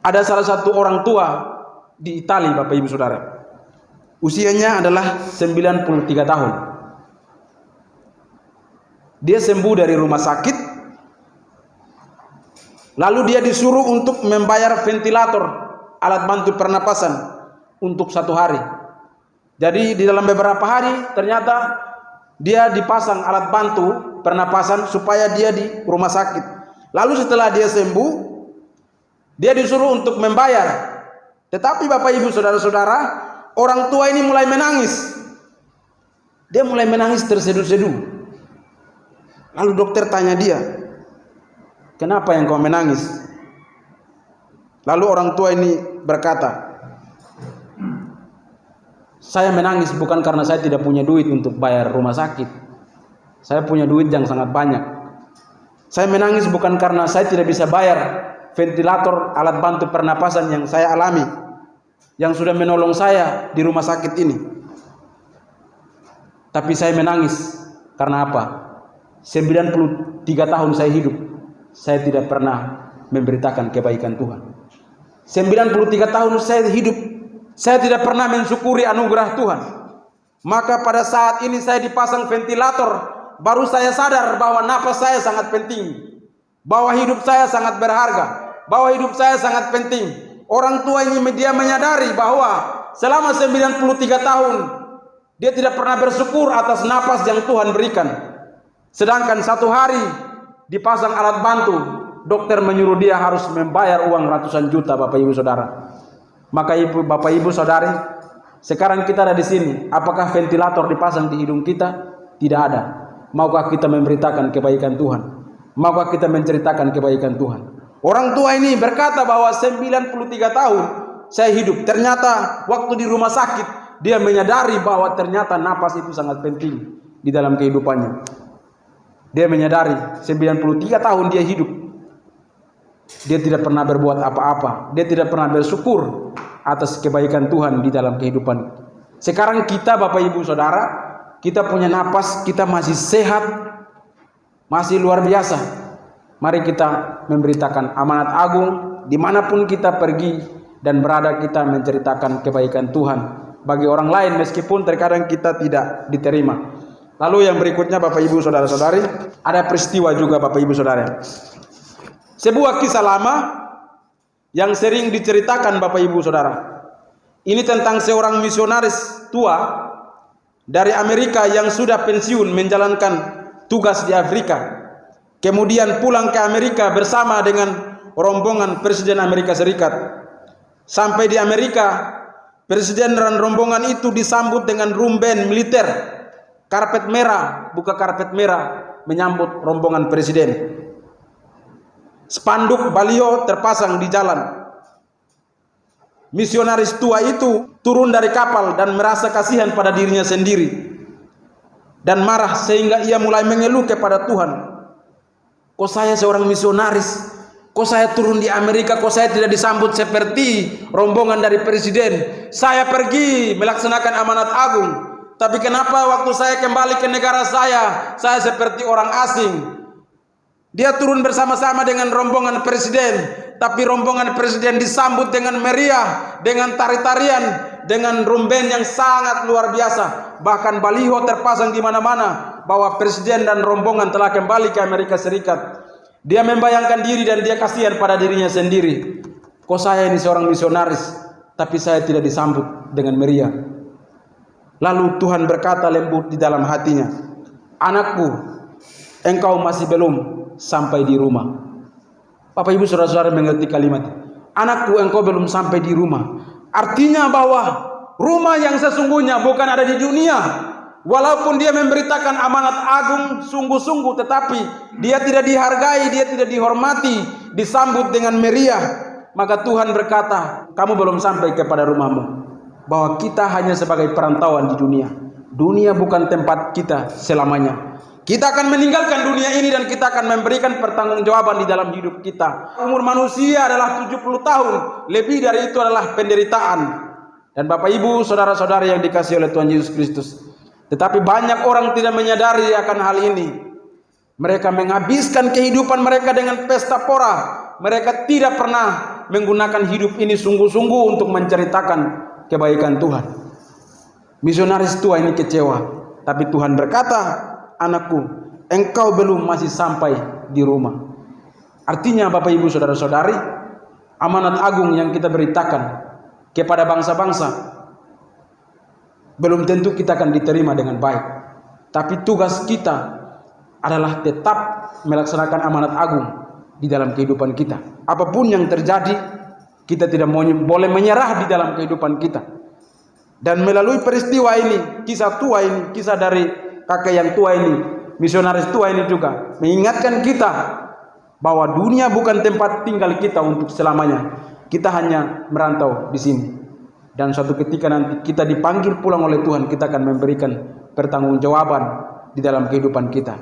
Ada salah satu orang tua di Italia, Bapak Ibu Saudara. Usianya adalah 93 tahun. Dia sembuh dari rumah sakit. Lalu dia disuruh untuk membayar ventilator, alat bantu pernapasan untuk 1 hari. Jadi di dalam beberapa hari ternyata dia dipasang alat bantu pernapasan supaya dia di rumah sakit. Lalu setelah dia sembuh, dia disuruh untuk membayar. Tetapi Bapak Ibu Saudara-saudara, orang tua ini mulai menangis. Dia mulai menangis terseduh-seduh. Lalu dokter tanya dia, "Kenapa yang kau menangis?" Lalu orang tua ini berkata, "Saya menangis bukan karena saya tidak punya duit untuk bayar rumah sakit. Saya punya duit yang sangat banyak. Saya menangis bukan karena saya tidak bisa bayar ventilator, alat bantu pernapasan yang saya alami, yang sudah menolong saya di rumah sakit ini. Tapi saya menangis karena apa? 93 tahun saya hidup, saya tidak pernah memberitakan kebaikan Tuhan. 93 tahun saya hidup, saya tidak pernah mensyukuri anugerah Tuhan. Maka pada saat ini saya dipasang ventilator, baru saya sadar bahwa napas saya sangat penting, bahwa hidup saya sangat berharga, bahwa hidup saya sangat penting." Orang tua ini dia menyadari bahwa selama 93 tahun dia tidak pernah bersyukur atas napas yang Tuhan berikan. Sedangkan 1 hari dipasang alat bantu, dokter menyuruh dia harus membayar uang ratusan juta, Bapak Ibu Saudara. Maka Bapak Ibu Saudari, sekarang kita ada di sini. Apakah ventilator dipasang di hidung kita? Tidak ada. Maukah kita memberitakan kebaikan Tuhan? Maukah kita menceritakan kebaikan Tuhan? Orang tua ini berkata bahwa 93 tahun saya hidup. Ternyata waktu di rumah sakit dia menyadari bahwa ternyata napas itu sangat penting di dalam kehidupannya. Dia menyadari 93 tahun dia hidup, dia tidak pernah berbuat apa-apa. Dia tidak pernah bersyukur atas kebaikan Tuhan di dalam kehidupan. Sekarang kita Bapak Ibu Saudara, kita punya napas, kita masih sehat, masih luar biasa. Mari kita memberitakan amanat agung dimanapun kita pergi dan berada, kita menceritakan kebaikan Tuhan bagi orang lain meskipun terkadang kita tidak diterima. Lalu yang berikutnya Bapak Ibu Saudara-saudari, ada peristiwa juga Bapak Ibu Saudara. Sebuah kisah lama yang sering diceritakan Bapak Ibu Saudara. Ini tentang seorang misionaris tua dari Amerika yang sudah pensiun menjalankan tugas di Afrika. Kemudian pulang ke Amerika bersama dengan rombongan Presiden Amerika Serikat. Sampai di Amerika, Presiden dan rombongan itu disambut dengan rumben militer. Karpet merah, buka karpet merah menyambut rombongan Presiden. Spanduk baliho terpasang di jalan. Misionaris tua itu turun dari kapal dan merasa kasihan pada dirinya sendiri dan marah sehingga ia mulai mengeluh kepada Tuhan. Kok saya seorang misionaris, kok saya turun di Amerika, kok saya tidak disambut seperti rombongan dari Presiden? Saya pergi melaksanakan amanat agung, tapi kenapa waktu saya kembali ke negara saya seperti orang asing? Dia turun bersama-sama dengan rombongan Presiden, tapi rombongan Presiden disambut dengan meriah, dengan tari-tarian, dengan rumben yang sangat luar biasa. Bahkan baliho terpasang di mana-mana bahwa Presiden dan rombongan telah kembali ke Amerika Serikat. Dia membayangkan diri dan dia kasihan pada dirinya sendiri. Kok saya ini seorang misionaris, tapi saya tidak disambut dengan meriah? Lalu Tuhan berkata lembut di dalam hatinya, "Anakku, engkau masih belum sampai di rumah." Bapak Ibu Saudara-saudara mengerti kalimat, "Anakku, engkau belum sampai di rumah." Artinya bahwa rumah yang sesungguhnya bukan ada di dunia. Walaupun dia memberitakan amanat agung sungguh-sungguh, tetapi dia tidak dihargai, dia tidak dihormati, disambut dengan meriah. Maka Tuhan berkata, "Kamu belum sampai kepada rumahmu." Bahwa kita hanya sebagai perantauan di dunia. Dunia bukan tempat kita selamanya. Kita akan meninggalkan dunia ini dan kita akan memberikan pertanggungjawaban di dalam hidup kita. Umur manusia adalah 70 tahun. Lebih dari itu adalah penderitaan. Dan Bapak Ibu, saudara-saudari yang dikasihi oleh Tuhan Yesus Kristus. Tetapi banyak orang tidak menyadari akan hal ini. Mereka menghabiskan kehidupan mereka dengan pesta pora. Mereka tidak pernah menggunakan hidup ini sungguh-sungguh untuk menceritakan kebaikan Tuhan. Misionaris tua ini kecewa, tapi Tuhan berkata, anakku, engkau belum masih sampai di rumah. Artinya Bapak Ibu Saudara-saudari, amanat agung yang kita beritakan kepada bangsa-bangsa belum tentu kita akan diterima dengan baik. Tapi tugas kita adalah tetap melaksanakan amanat agung di dalam kehidupan kita. Apapun yang terjadi, kita tidak boleh menyerah di dalam kehidupan kita. Dan melalui peristiwa ini, kisah tua ini, kisah dari kakek yang tua ini, misionaris tua ini juga mengingatkan kita bahwa dunia bukan tempat tinggal kita untuk selamanya. Kita hanya merantau di sini. Dan suatu ketika nanti kita dipanggil pulang oleh Tuhan, kita akan memberikan pertanggungjawaban di dalam kehidupan kita.